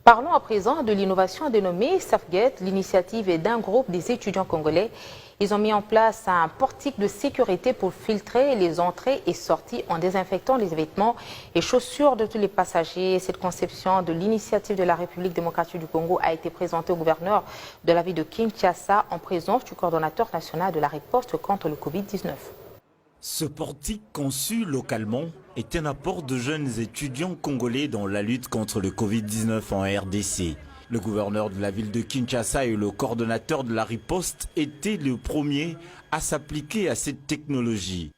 Parlons à présent de l'innovation dénommée SafeGate. L'initiative est d'un groupe des étudiants congolais. Ils ont mis en place un portique de sécurité pour filtrer les entrées et sorties en désinfectant les vêtements et chaussures de tous les passagers. Cette conception de l'initiative de la République démocratique du Congo a été présentée au gouverneur de la ville de Kinshasa en présence du coordonnateur national de la riposte contre le Covid-19. Ce portique conçu localement est un apport de jeunes étudiants congolais dans la lutte contre le Covid-19 en RDC. Le gouverneur de la ville de Kinshasa et le coordonnateur de la riposte étaient les premiers à s'appliquer à cette technologie.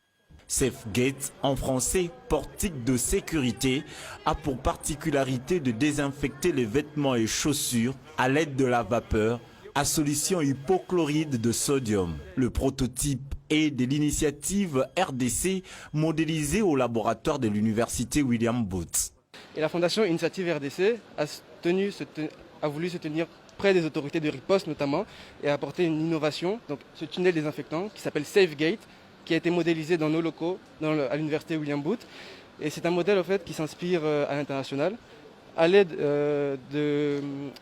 SafeGate, en français portique de sécurité, a pour particularité de désinfecter les vêtements et chaussures à l'aide de la vapeur à solution hypochlorite de sodium. Le prototype est de l'initiative RDC modélisée au laboratoire de l'université William Booth. Et la fondation Initiative RDC a voulu se tenir près des autorités de riposte notamment et apporter une innovation, donc ce tunnel désinfectant qui s'appelle SafeGate, qui a été modélisé dans nos locaux à l'université William Booth. Et c'est un modèle en fait, qui s'inspire à l'international à l'aide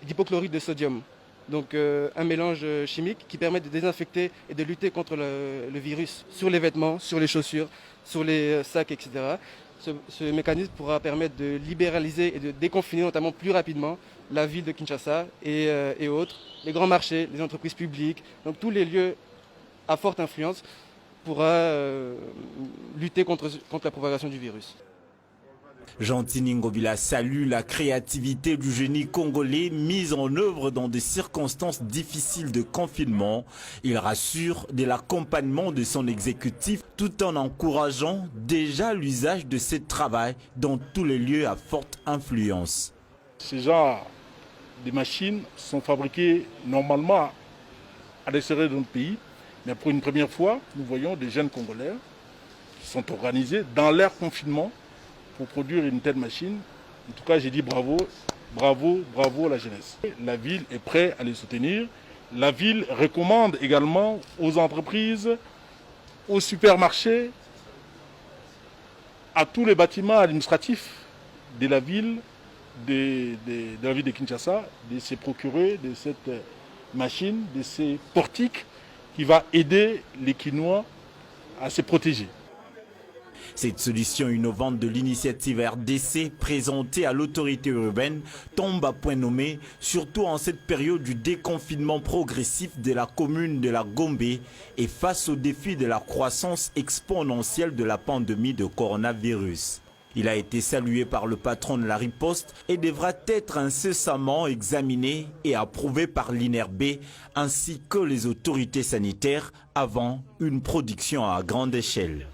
d'hypochlorite de sodium. Donc un mélange chimique qui permet de désinfecter et de lutter contre le virus sur les vêtements, sur les chaussures, sur les sacs, etc. Ce mécanisme pourra permettre de libéraliser et de déconfiner notamment plus rapidement la ville de Kinshasa et autres, les grands marchés, les entreprises publiques, donc tous les lieux à forte influence pourra lutter contre la propagation du virus. Gentini Ngobila salue la créativité du génie congolais mise en œuvre dans des circonstances difficiles de confinement. Il rassure de l'accompagnement de son exécutif tout en encourageant déjà l'usage de ce travail dans tous les lieux à forte influence. Ces genre de machines sont fabriquées normalement à l'extérieur de notre pays, mais pour une première fois, nous voyons des jeunes Congolais qui sont organisés dans leur confinement pour produire une telle machine. En tout cas, j'ai dit bravo, bravo, bravo à la jeunesse. La ville est prête à les soutenir. La ville recommande également aux entreprises, aux supermarchés, à tous les bâtiments administratifs de la ville, de la ville de Kinshasa, de se procurer de cette machine, de ces portiques qui va aider les Kinois à se protéger. Cette solution innovante de l'initiative RDC présentée à l'autorité urbaine tombe à point nommé, surtout en cette période du déconfinement progressif de la commune de la Gombe et face au défi de la croissance exponentielle de la pandémie de coronavirus. Il a été salué par le patron de la riposte et devra être incessamment examiné et approuvé par l'INRB ainsi que les autorités sanitaires avant une production à grande échelle.